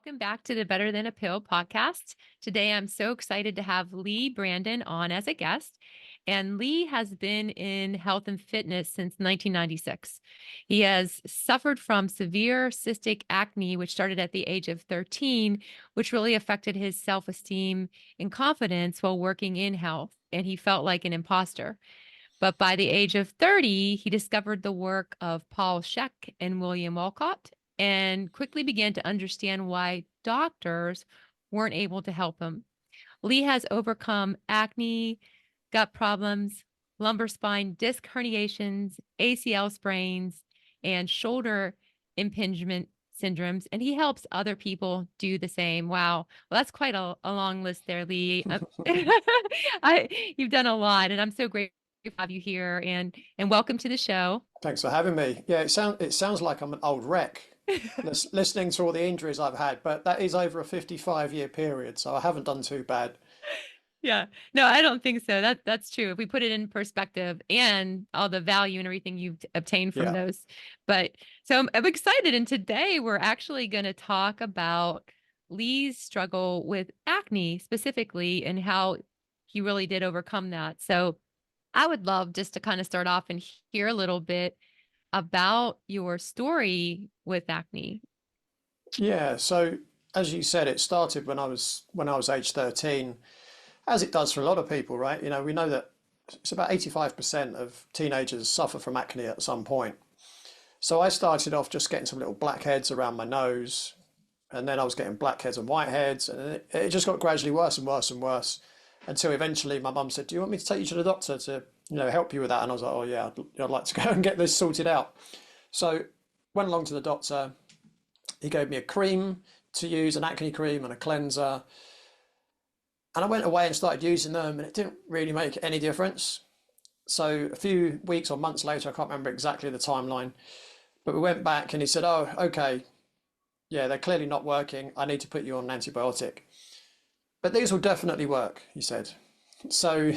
Welcome back to the Better Than a Pill podcast. Today, I'm so excited to have Leigh Brandon on as a guest. And Leigh has been in health and fitness since 1996. He has suffered from severe cystic acne, which started at the age of 13, which really affected his self esteem and confidence while working in health. And he felt like an imposter. But by the age of 30, he discovered the work of Paul Sheck and William Wolcott and quickly began to understand why doctors weren't able to help him. Leigh has overcome acne, gut problems, lumbar spine disc herniations, ACL sprains, and shoulder impingement syndromes, and he helps other people do the same. Wow. Well, that's quite a long list there, Leigh. You've done a lot, and I'm so grateful to have you here and welcome to the show. Thanks for having me. Yeah, it sounds like I'm an old wreck listening to all the injuries I've had, but that is over a 55-year period, so I haven't done too bad. Yeah. No, I don't think so. That's true. If we put it in perspective and all the value and everything you've obtained from Yeah. those. But so I'm excited. And today we're actually going to talk about Leigh's struggle with acne specifically and how he really did overcome that. So I would love just to kind of start off and hear a little bit about your story with acne. Yeah, so as you said, it started when I was age 13, as it does for a lot of people, right? We know that it's about 85% of teenagers suffer from acne at some point. So I started off just getting some little blackheads around my nose, and then I was getting blackheads and whiteheads, and it just got gradually worse and worse and worse until eventually my mum said, "Do you want me to take you to the doctor to, help you with that?" And I was like, "Oh yeah, I'd like to go and get this sorted out." So went along to the doctor. He gave me a cream to use, an acne cream and a cleanser. And I went away and started using them, and it didn't really make any difference. So a few weeks or months later, I can't remember exactly the timeline, but we went back and he said, "Oh, okay, yeah, they're clearly not working. I need to put you on an antibiotic. But these will definitely work," he said. So,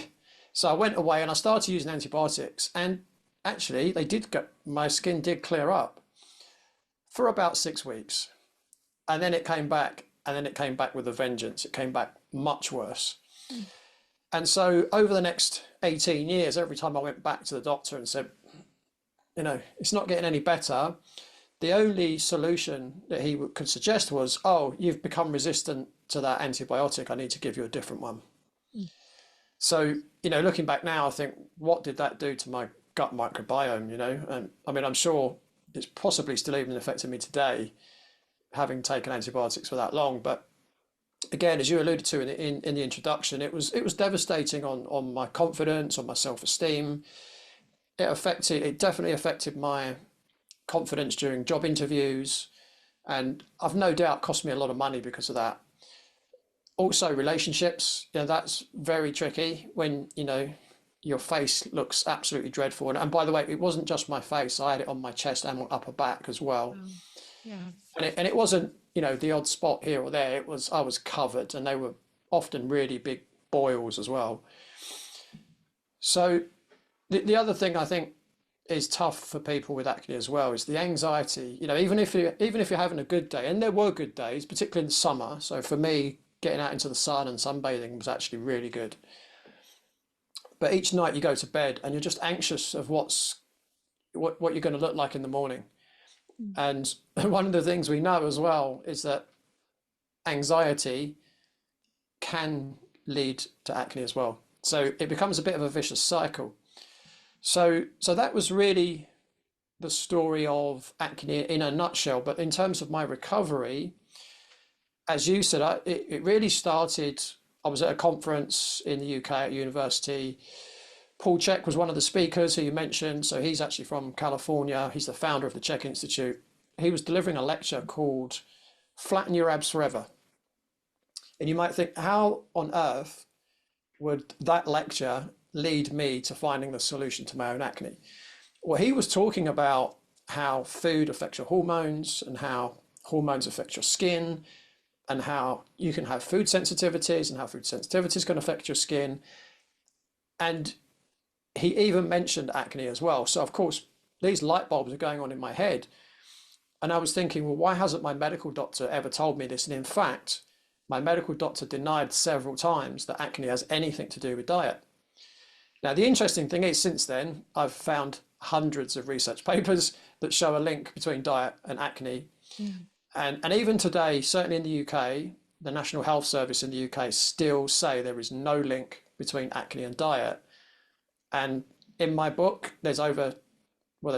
so I went away and I started using antibiotics, and actually they did get, my skin did clear up for about 6 weeks. And then it came back, and then it came back with a vengeance. It came back much worse. And so over the next 18 years, every time I went back to the doctor and said, it's not getting any better, the only solution that he could suggest was, "Oh, you've become resistant to that antibiotic. I need to give you a different one." So, looking back now, I think, what did that do to my gut microbiome, And I mean, I'm sure it's possibly still even affecting me today, having taken antibiotics for that long. But again, as you alluded to in the introduction, it was devastating on my confidence, on my self-esteem. It definitely affected my confidence during job interviews, and I've no doubt cost me a lot of money because of that. Also, relationships, that's very tricky when your face looks absolutely dreadful. And by the way, it wasn't just my face; I had it on my chest and my upper back as well. Yeah. And it wasn't the odd spot here or there. I was covered, and they were often really big boils as well. So the other thing I think is tough for people with acne as well is the anxiety. Even if you're having a good day, and there were good days, particularly in summer. So for me, getting out into the sun and sunbathing was actually really good. But each night you go to bed and you're just anxious of what you're going to look like in the morning. And one of the things we know as well is that anxiety can lead to acne as well. So it becomes a bit of a vicious cycle. So that was really the story of acne in a nutshell. But in terms of my recovery, as you said, it really started. I was at a conference in the UK at university. Paul Chek was one of the speakers who you mentioned. So he's actually from California. He's the founder of the Chek Institute. He was delivering a lecture called "Flatten Your Abs Forever." And you might think, how on earth would that lecture lead me to finding the solution to my own acne? Well, he was talking about how food affects your hormones and how hormones affect your skin, and how you can have food sensitivities and how food sensitivities can affect your skin. And he even mentioned acne as well. So of course, these light bulbs are going on in my head. And I was thinking, well, why hasn't my medical doctor ever told me this? And in fact, my medical doctor denied several times that acne has anything to do with diet. Now, the interesting thing is, since then, I've found hundreds of research papers that show a link between diet and acne. Mm. And even today, certainly in the UK, the National Health Service in the UK still say there is no link between acne and diet. And in my book, there's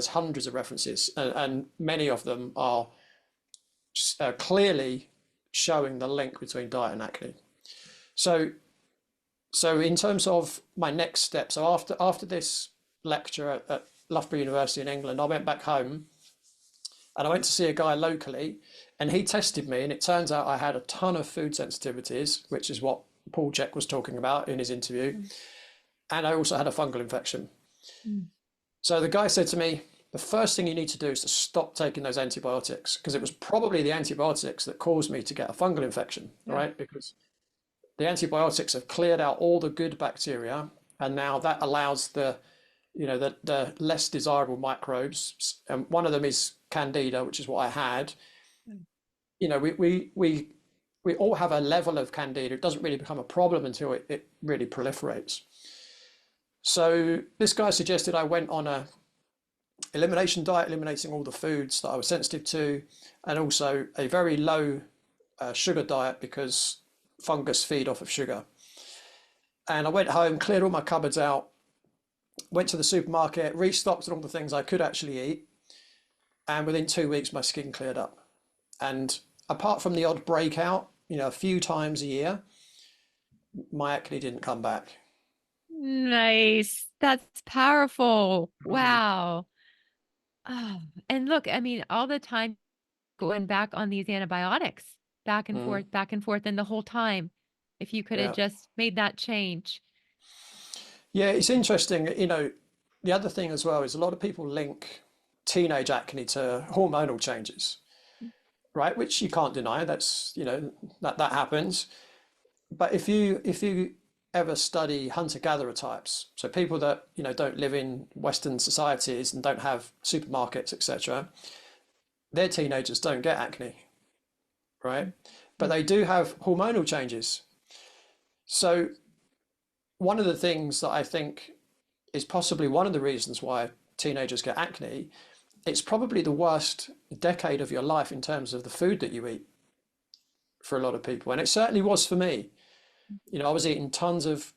hundreds of references, and many of them are clearly showing the link between diet and acne. So, so in terms of my next step, so after this lecture at Loughborough University in England, I went back home and I went to see a guy locally, and he tested me, and it turns out I had a ton of food sensitivities, which is what Paul Check was talking about in his interview, and I also had a fungal infection. Mm. So the guy said to me, the first thing you need to do is to stop taking those antibiotics, because it was probably the antibiotics that caused me to get a fungal infection, right? Because the antibiotics have cleared out all the good bacteria, and now that allows the less desirable microbes. And one of them is Candida, which is what I had. You know, we all have a level of Candida. It doesn't really become a problem until it really proliferates. So this guy suggested I went on a elimination diet, eliminating all the foods that I was sensitive to, and also a very low sugar diet, because fungus feed off of sugar. And I went home, cleared all my cupboards out, went to the supermarket, restocked on all the things I could actually eat, and within 2 weeks my skin cleared up. And apart from the odd breakout, a few times a year, my acne didn't come back. Nice. That's powerful. Wow. Oh, and look, I mean, all the time going back on these antibiotics, Mm, back and forth, and the whole time, if you could have yeah. just made that change. Yeah, it's interesting. The other thing as well is a lot of people link teenage acne to hormonal changes, right? Which you can't deny. That happens. But if you ever study hunter-gatherer types, so people that don't live in Western societies and don't have supermarkets, etc., their teenagers don't get acne, right? But they do have hormonal changes. So one of the things that I think is possibly one of the reasons why teenagers get acne, it's probably the worst decade of your life in terms of the food that you eat for a lot of people. And it certainly was for me. I was eating tons of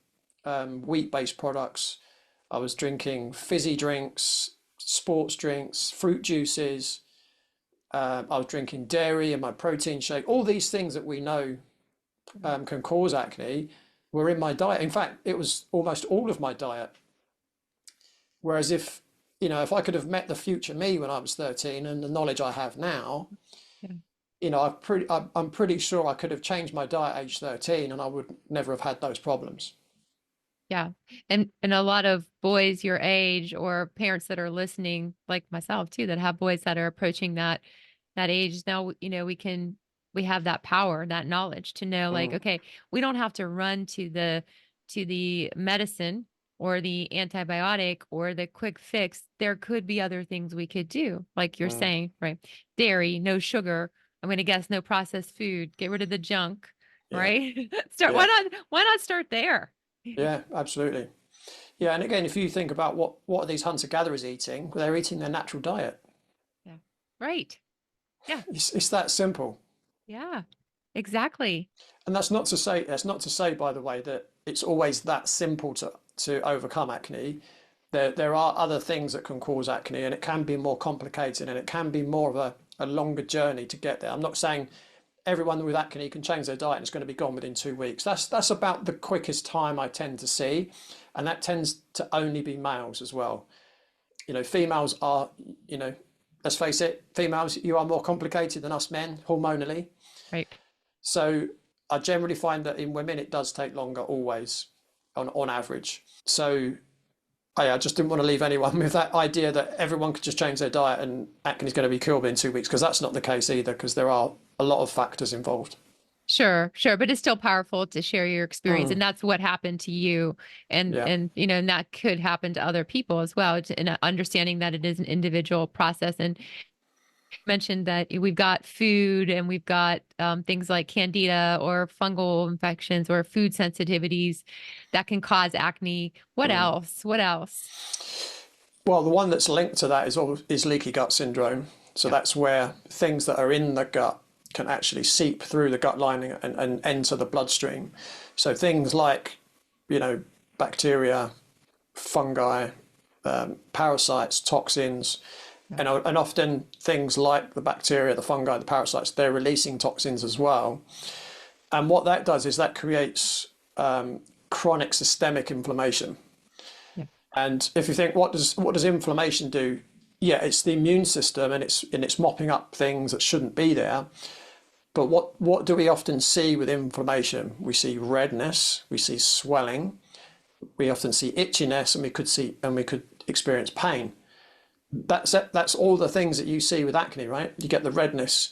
wheat-based products. I was drinking fizzy drinks, sports drinks, fruit juices. I was drinking dairy in my protein shake. All these things that we know can cause acne were in my diet. In fact, it was almost all of my diet. Whereas if I could have met the future me when I was 13 and the knowledge I have now, Yeah. I'm pretty sure I could have changed my diet at age 13 and I would never have had those problems. Yeah. And a lot of boys your age or parents that are listening, like myself too, that have boys that are approaching that age now, we have that power, that knowledge to know like, Mm, okay, we don't have to run to the medicine or the antibiotic or the quick fix. There could be other things we could do, like you're mm, saying, right? Dairy, no sugar. I'm going to guess no processed food. Get rid of the junk, yeah, right? Start. yeah, Why not start there? yeah, absolutely. Yeah, and again, if you think about what are these hunter-gatherers eating, well, they're eating their natural diet. Yeah. Right. Yeah. It's that simple. Yeah. Exactly. And that's not to say, by the way, that it's always that simple to overcome acne. There are other things that can cause acne, and it can be more complicated, and it can be more of a longer journey to get there. I'm not saying everyone with acne can change their diet and it's going to be gone within 2 weeks. That's about the quickest time I tend to see, and that tends to only be males as well. Females are, let's face it, females, you are more complicated than us men hormonally. Right. So I generally find that in women it does take longer always on average. So I just didn't want to leave anyone with that idea that everyone could just change their diet and acne is going to be cured in 2 weeks, because that's not the case either, because there are a lot of factors involved. Sure, sure, but it's still powerful to share your experience, Mm, and that's what happened to you, yeah, and that could happen to other people as well. And understanding that it is an individual process, and Mentioned that we've got food and we've got things like candida or fungal infections or food sensitivities that can cause acne. What Mm. else? What else? Well, the one that's linked to that is leaky gut syndrome. So Yeah. that's where things that are in the gut can actually seep through the gut lining and enter the bloodstream. So things like, you know, bacteria, fungi, parasites, toxins, Yeah. and often things like the bacteria, the fungi, the parasites, they're releasing toxins as well. And what that does is that creates chronic systemic inflammation. Yeah. And if you think, what does inflammation do? Yeah, it's the immune system, and it's mopping up things that shouldn't be there. But what do we often see with inflammation? We see redness, we see swelling, we often see itchiness, and we could experience pain. That's all the things that you see with acne, right? You get the redness,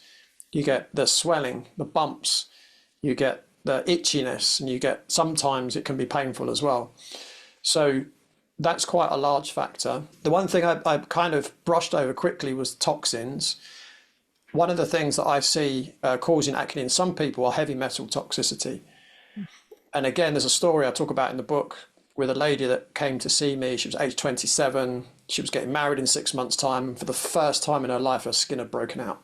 you get the swelling, the bumps, you get the itchiness, and you get sometimes it can be painful as well. So that's quite a large factor. The one thing I kind of brushed over quickly was toxins. One of the things that I see causing acne in some people are heavy metal toxicity. And again, there's a story I talk about in the book with a lady that came to see me. She was age 27. She was getting married in 6 months' time. And for the first time in her life, her skin had broken out.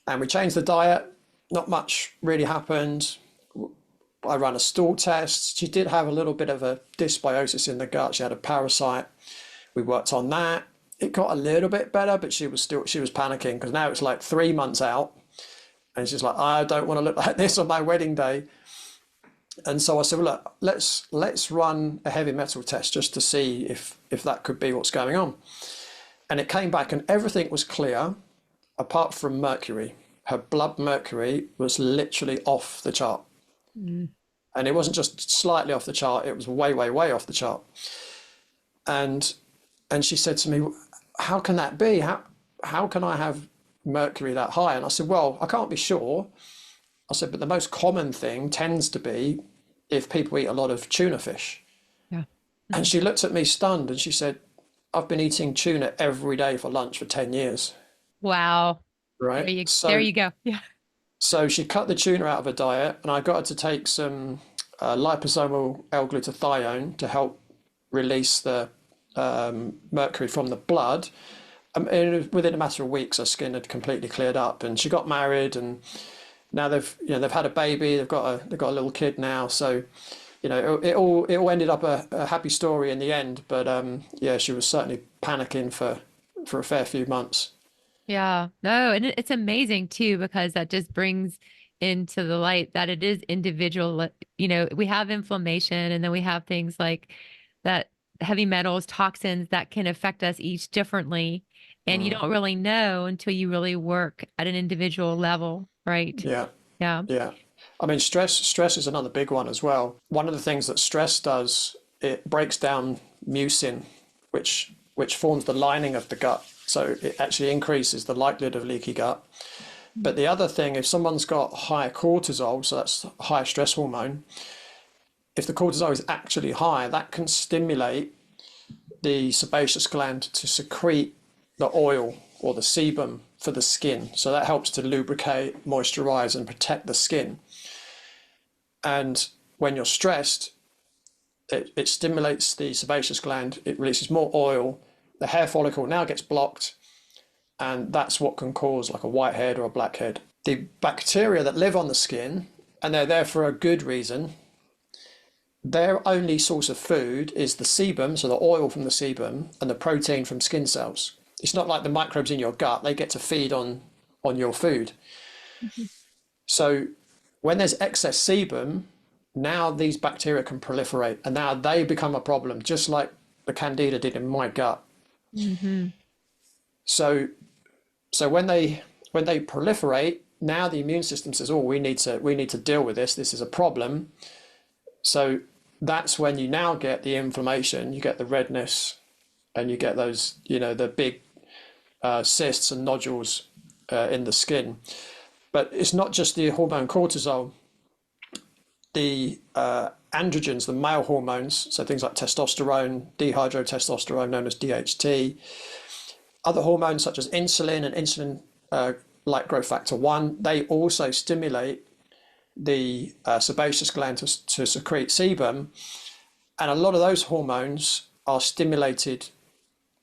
And we changed the diet. Not much really happened. I ran a stool test. She did have a little bit of a dysbiosis in the gut. She had a parasite. We worked on that. It got a little bit better, but she was panicking because now it's like 3 months out. And she's like, I don't want to look like this on my wedding day. And so I said, well, look, let's run a heavy metal test just to see if that could be what's going on. And it came back and everything was clear apart from mercury. Her blood mercury was literally off the chart. Mm. And it wasn't just slightly off the chart, it was way, way, way off the chart. And she said to me, how can that be? How can I have mercury that high? And I said, well, I can't be sure. I said, but the most common thing tends to be if people eat a lot of tuna fish. Yeah. And she looked at me stunned and she said, I've been eating tuna every day for lunch for 10 years. Wow. Right. There you go. Yeah. So she cut the tuna out of her diet, and I got her to take some liposomal L-glutathione to help release the mercury from the blood. Within a matter of weeks, her skin had completely cleared up, and she got married, and now they've had a baby. They've got a little kid now. So, it all ended up a happy story in the end. But yeah, she was certainly panicking for a fair few months. Yeah. No, and it's amazing too, because that just brings into the light that it is individual. We have inflammation and then we have things like that heavy metals, toxins that can affect us each differently. And you Mm. don't really know until you really work at an individual level, right? Yeah, Yeah. yeah. I mean, stress is another big one as well. One of the things that stress does, it breaks down mucin, which forms the lining of the gut. So it actually increases the likelihood of leaky gut. But the other thing, if someone's got high cortisol, so that's high stress hormone, if the cortisol is actually high, that can stimulate the sebaceous gland to secrete the oil or the sebum for the skin. So that helps to lubricate, moisturize, and protect the skin. And when you're stressed, it stimulates the sebaceous gland, it releases more oil, the hair follicle now gets blocked, and that's what can cause like a whitehead or a blackhead. The bacteria that live on the skin, and they're there for a good reason, their only source of food is the sebum, so the oil from the sebum, and the protein from skin cells. It's not like the microbes in your gut, they get to feed on your food. Mhm. So when there's excess sebum, now these bacteria can proliferate and now they become a problem, just like the candida did in my gut. Mhm. So when they proliferate, now the immune system says, "Oh, we need to deal with this. This is a problem." So that's when you now get the inflammation, you get the redness, and you get those, the big cysts and nodules in the skin. But it's not just the hormone cortisol. The androgens, the male hormones, so things like testosterone, dihydrotestosterone, known as DHT, other hormones such as insulin and insulin like growth factor 1, they also stimulate the sebaceous gland to secrete sebum. And a lot of those hormones are stimulated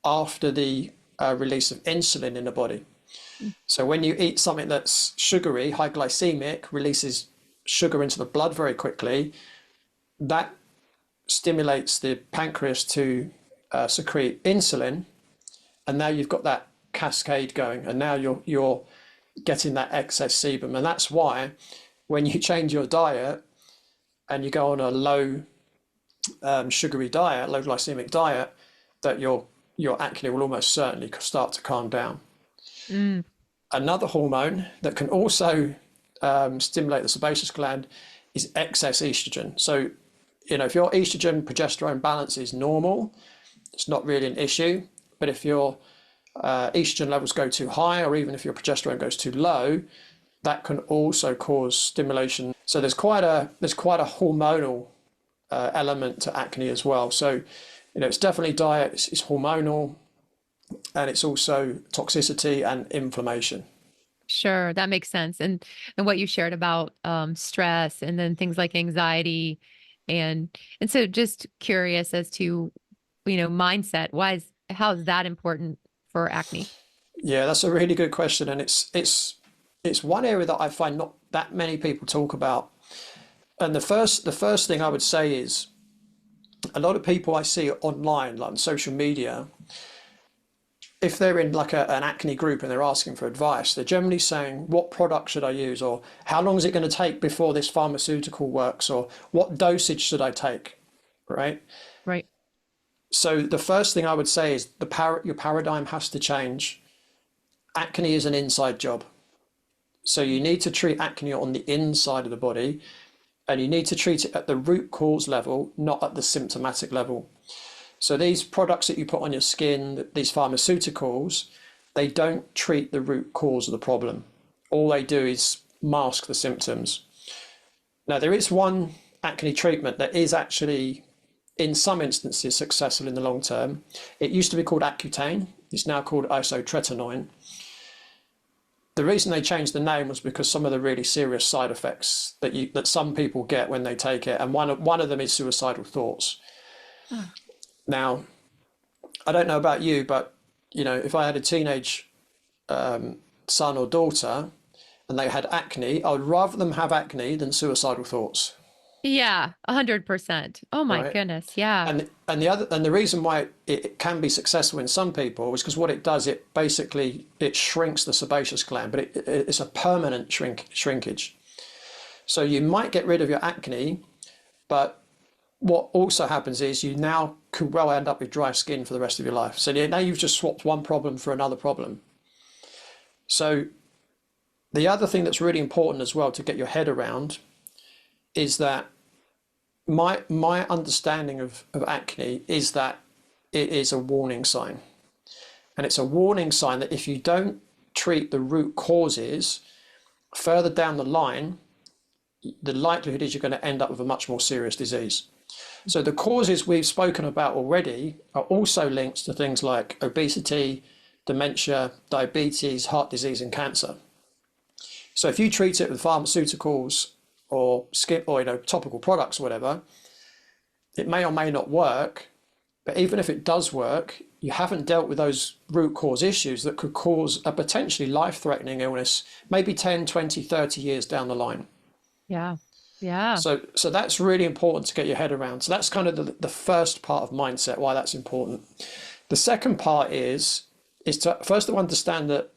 after the release of insulin in the body. So when you eat something that's sugary, high glycemic, releases sugar into the blood very quickly, that stimulates the pancreas to secrete insulin, and now you've got that cascade going, and now you're getting that excess sebum. And that's why when you change your diet and you go on a low sugary diet, low glycemic diet, that your acne will almost certainly start to calm down. Mm. Another hormone that can also stimulate the sebaceous gland is excess estrogen. So, if your estrogen progesterone balance is normal, it's not really an issue. But if your estrogen levels go too high, or even if your progesterone goes too low, that can also cause stimulation. So there's quite a hormonal element to acne as well. So, it's definitely diet, it's hormonal, and it's also toxicity and inflammation. Sure, that makes sense. And what you shared about stress and then things like anxiety and so just curious as to, mindset. How is that important for acne? Yeah, that's a really good question, and it's one area that I find not that many people talk about. And the first thing I would say is a lot of people I see online, like on social media, if they're in like an acne group and they're asking for advice, they're generally saying, what product should I use? Or how long is it going to take before this pharmaceutical works? Or what dosage should I take? Right? Right. So the first thing I would say is your paradigm has to change. Acne is an inside job. So you need to treat acne on the inside of the body, and you need to treat it at the root cause level, not at the symptomatic level. So these products that you put on your skin, these pharmaceuticals, they don't treat the root cause of the problem. All they do is mask the symptoms. Now, there is one acne treatment that is actually, in some instances, successful in the long term. It used to be called Accutane. It's now called isotretinoin. The reason they changed the name was because some of the really serious side effects that some people get when they take it, and one of them is suicidal thoughts. Oh. Now, I don't know about you, but if I had a teenage son or daughter and they had acne, I would rather them have acne than suicidal thoughts. Yeah, 100%. Oh my Right. goodness. Yeah. And the reason why it can be successful in some people is because what it does, it basically shrinks the sebaceous gland, but it's a permanent shrinkage. So you might get rid of your acne, but what also happens is you now could well end up with dry skin for the rest of your life. So now you've just swapped one problem for another problem. So the other thing that's really important as well to get your head around is that my understanding of acne is that it is a warning sign. And it's a warning sign that if you don't treat the root causes, further down the line, the likelihood is you're going to end up with a much more serious disease. So the causes we've spoken about already are also linked to things like obesity, dementia, diabetes, heart disease, and cancer. So if you treat it with pharmaceuticals or skin or topical products or whatever, it may or may not work. But even if it does work, you haven't dealt with those root cause issues that could cause a potentially life-threatening illness, maybe 10, 20, 30 years down the line. Yeah. Yeah. So that's really important to get your head around. So that's kind of the first part of mindset, why that's important. The second part is to first of all understand that,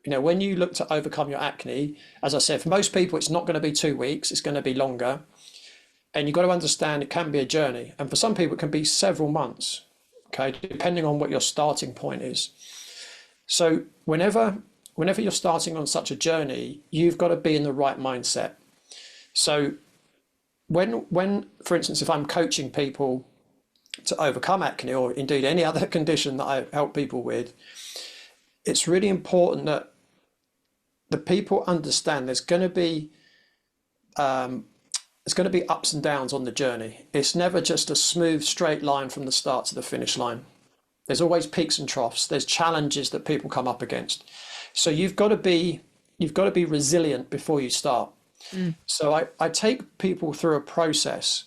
when you look to overcome your acne, as I said, for most people, it's not going to be 2 weeks, it's going to be longer. And you've got to understand it can be a journey. And for some people, it can be several months, okay, depending on what your starting point is. So whenever you're starting on such a journey, you've got to be in the right mindset. So when, for instance, if I'm coaching people to overcome acne or indeed any other condition that I help people with, it's really important that the people understand there's going to be ups and downs on the journey. It's never just a smooth straight line from the start to the finish line. There's always peaks and troughs. There's challenges that people come up against. So you've got to be resilient before you start. So I take people through a process.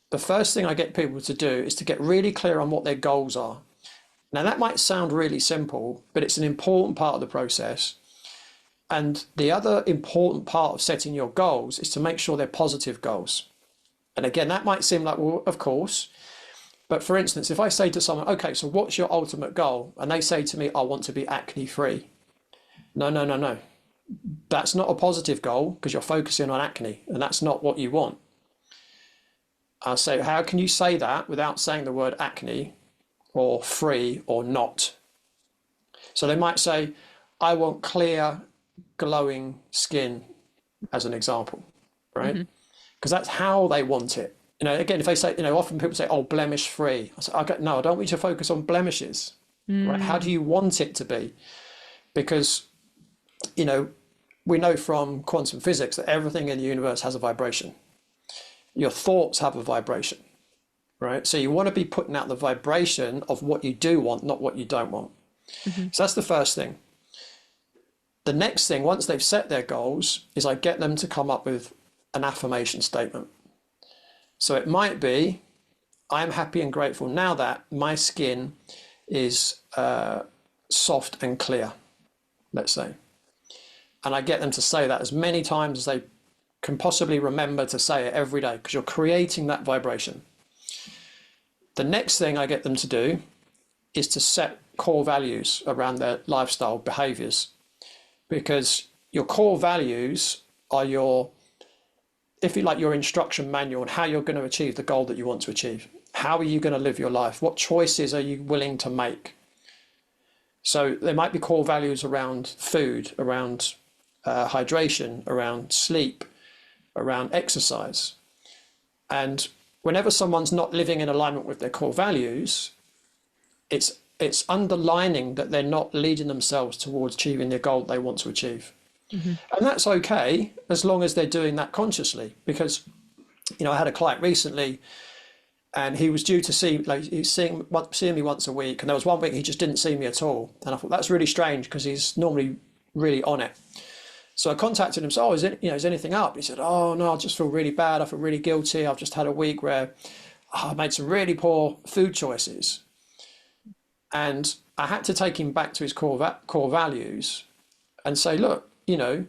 The first thing I get people to do is to get really clear on what their goals are. Now that might sound really simple, but it's an important part of the process. And the other important part of setting your goals is to make sure they're positive goals. And again, that might seem like, well, of course. But for instance, if I say to someone, okay, so what's your ultimate goal? And they say to me, I want to be acne free. No, no, no, no. That's not a positive goal because you're focusing on acne and that's not what you want. I'll say, how can you say that without saying the word acne or free or not? So they might say, I want clear, glowing skin as an example, right? Because that's how they want it. You know, again, if they say, you know, often people say, oh, blemish free. I say, okay, no, I don't want you to focus on blemishes, right? How do you want it to be? Because, you know, we know from quantum physics that everything in the universe has a vibration. Your thoughts have a vibration, right? So you want to be putting out the vibration of what you do want, not what you don't want. So that's the first thing. The next thing, once they've set their goals, is I get them to come up with an affirmation statement. So it might be, I'm happy and grateful now that my skin is soft and clear, let's say. And I get them to say that as many times as they can possibly remember to say it every day, because you're creating that vibration. The next thing I get them to do is to set core values around their lifestyle behaviors, because your core values are your, if you like, your instruction manual on how you're going to achieve the goal that you want to achieve. How are you going to live your life? What choices are you willing to make? So there might be core values around food, around hydration, around sleep, around exercise. And whenever someone's not living in alignment with their core values, it's underlining that they're not leading themselves towards achieving the goal they want to achieve. And that's okay as long as they're doing that consciously. Because, you know, I had a client recently and he was due to see, like, he's seeing me once a week, and there was one week he just didn't see me at all. And I thought, that's really strange because he's normally really on it. So I contacted him, so, is anything up? He said, oh no, I just feel really bad. I feel really guilty. I've just had a week where I made some really poor food choices. And I had to take him back to his core values and say, look, you know,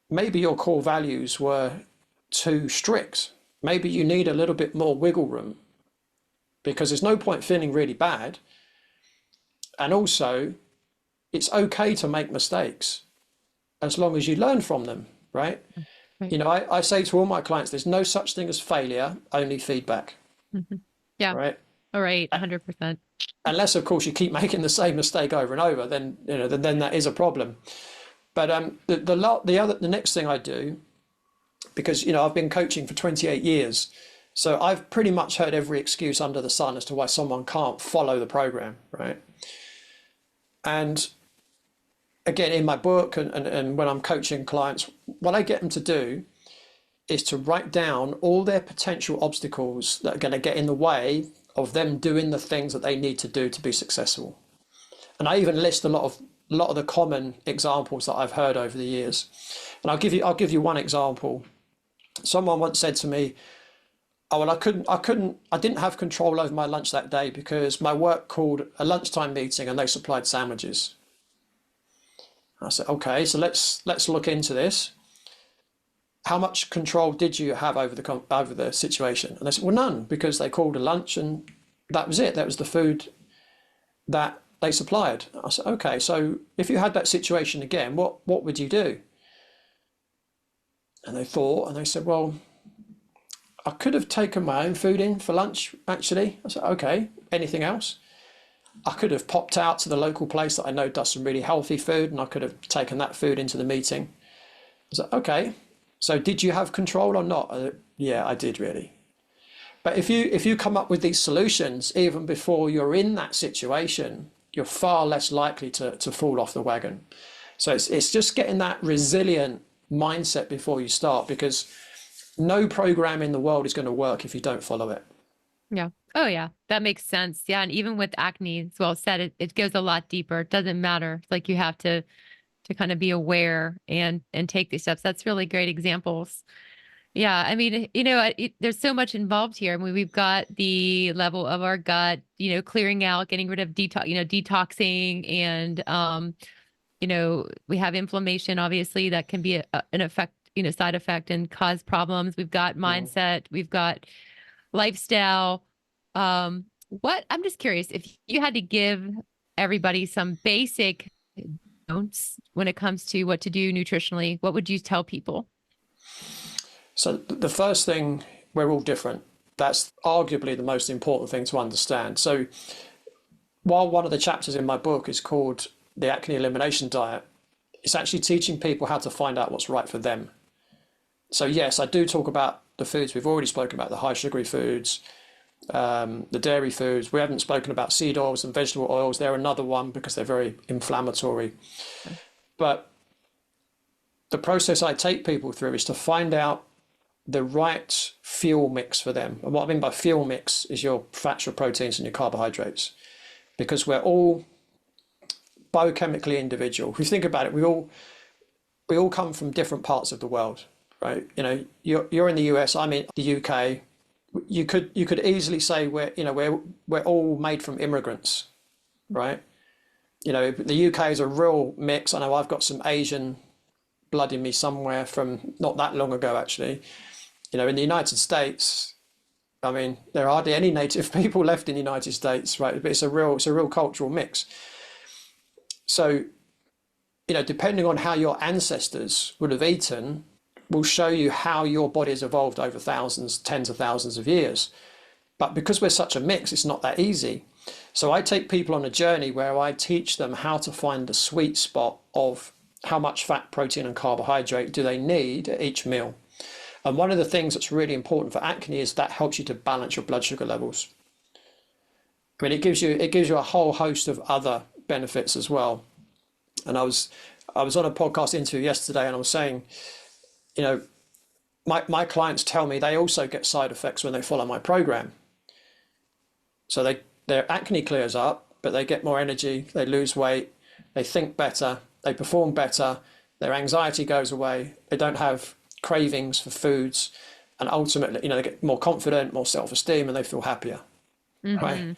maybe your core values were too strict. Maybe you need a little bit more wiggle room, because there's no point feeling really bad. And also, it's okay to make mistakes as long as you learn from them, right? You know, I say to all my clients, there's no such thing as failure, only feedback. Yeah. Right. All right. 100%. Unless, of course, you keep making the same mistake over and over, then, you know, then that is a problem. But the next thing I do, because, you know, I've been coaching for 28 years, so I've pretty much heard every excuse under the sun as to why someone can't follow the program, right? And again, in my book and when I'm coaching clients, what I get them to do is to write down all their potential obstacles that are going to get in the way of them doing the things that they need to do to be successful. And I even list a lot of the common examples that I've heard over the years. And I'll give you one example. Someone once said to me, oh, well, I didn't have control over my lunch that day because my work called a lunchtime meeting and they supplied sandwiches. I said, okay, so let's look into this. How much control did you have over the situation? And they said, well, none, because they called a lunch and that was it. That was the food that they supplied. I said, okay, so if you had that situation again, what would you do? And they thought, and they said, well, I could have taken my own food in for lunch, actually. I said, okay, anything else? I could have popped out to the local place that I know does some really healthy food, and I could have taken that food into the meeting. I said, okay, so did you have control or not? Yeah, I did, really. But if you come up with these solutions even before you're in that situation, you're far less likely to fall off the wagon. So it's just getting that resilient mindset before you start, because no program in the world is going to work if you don't follow it. Yeah. Oh, yeah. That makes sense. Yeah. And even with acne, as well said, it goes a lot deeper. It doesn't matter. It's like you have to kind of be aware and take these steps. That's really great examples. Yeah, I mean, there's so much involved here. I mean, we've got the level of our gut, clearing out, getting rid of detoxing, and we have inflammation, obviously, that can be an effect, side effect and cause problems. We've got Mm. mindset, we've got lifestyle. What I'm just curious if you had to give everybody some basic don'ts when it comes to what to do nutritionally, what would you tell people? So the first thing, we're all different. That's arguably the most important thing to understand. So while one of the chapters in my book is called the acne elimination diet, it's actually teaching people how to find out what's right for them. So yes, I do talk about the foods we've already spoken about, the high sugary foods, the dairy foods. We haven't spoken about seed oils and vegetable oils. They're another one because they're very inflammatory. But the process I take people through is to find out the right fuel mix for them. And what I mean by fuel mix is your fats, your proteins, and your carbohydrates. Because we're all biochemically individual. If you think about it, we all come from different parts of the world, right? You're in the US, I'm in the UK. You could easily say we're all made from immigrants, right? The UK is a real mix. I know I've got some Asian blood in me somewhere from not that long ago, actually. In the United States, I mean, there are hardly any native people left in the United States, right? But it's a real cultural mix. So, depending on how your ancestors would have eaten, will show you how your body has evolved over thousands, tens of thousands of years. But because we're such a mix, it's not that easy. So I take people on a journey where I teach them how to find the sweet spot of how much fat, protein, and carbohydrate do they need at each meal. And one of the things that's really important for acne is that helps you to balance your blood sugar levels. I mean, it gives you a whole host of other benefits as well. And I was on a podcast interview yesterday, and I was saying, you know, my clients tell me they also get side effects when they follow my program. So their acne clears up, but they get more energy, they lose weight, they think better, they perform better, their anxiety goes away, they don't have cravings for foods, and ultimately, they get more confident, more self-esteem, and they feel happier, right? Hmm.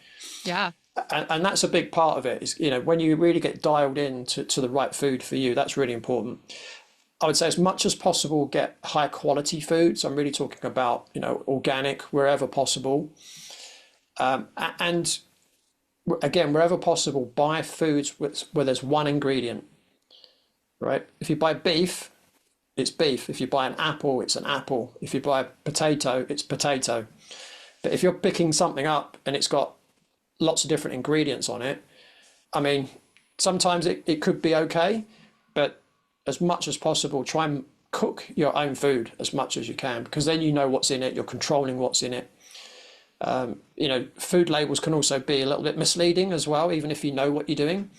Yeah. And that's a big part of it is, when you really get dialed in to the right food for you, that's really important. I would say as much as possible, get high quality foods. I'm really talking about, organic wherever possible. And again, wherever possible, buy foods where there's one ingredient, right? If you buy beef, it's beef. If you buy an apple, it's an apple. If you buy a potato, it's potato. But if you're picking something up and it's got lots of different ingredients on it, I mean, sometimes it could be okay, but as much as possible, try and cook your own food as much as you can, because then you know what's in it, you're controlling what's in it. Food labels can also be a little bit misleading as well, even if you know what you're doing.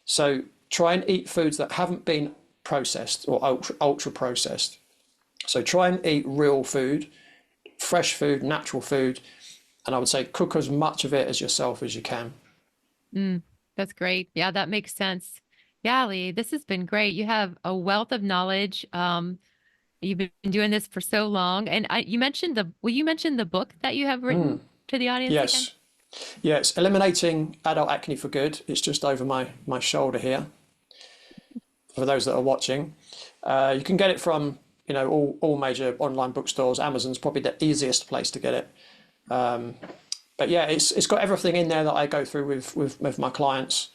So try and eat foods that haven't been processed or ultra processed. So try and eat real food, fresh food, natural food, and I would say cook as much of it as yourself as you can. Mm, that's great. Yeah, that makes sense. Yeah, Leigh, this has been great. You have a wealth of knowledge. You've been doing this for so long. And will you mention the book that you have written to the audience again? Yes. Yeah, it's Eliminating Adult Acne for Good. It's just over my shoulder here for those that are watching. You can get it from, all major online bookstores. Amazon's probably the easiest place to get it. But yeah, it's got everything in there that I go through with my clients.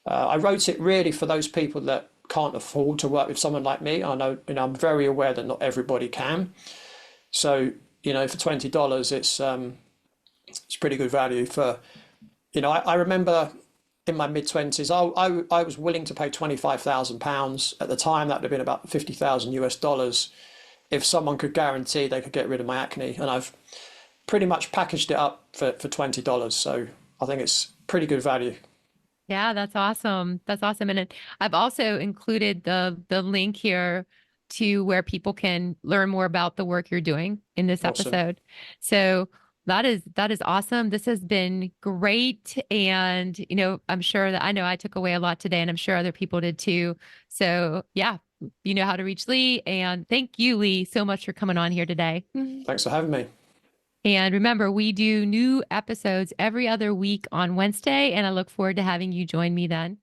I wrote it really for those people that can't afford to work with someone like me. I know, I'm very aware that not everybody can. So, for $20, it's pretty good value for, I remember in my mid-20s, I was willing to pay £25,000 at the time. That would have been about 50,000 US dollars if someone could guarantee they could get rid of my acne. And I've pretty much packaged it up for $20. So I think it's pretty good value. Yeah, that's awesome. That's awesome. And I've also included the link here to where people can learn more about the work you're doing in this Awesome. episode. So That is awesome. This has been great. And, I'm sure that I know I took away a lot today and I'm sure other people did too. So yeah, you know how to reach Leigh. And thank you, Leigh, so much for coming on here today. Mhm. Thanks for having me. And remember, we do new episodes every other week on Wednesday, and I look forward to having you join me then.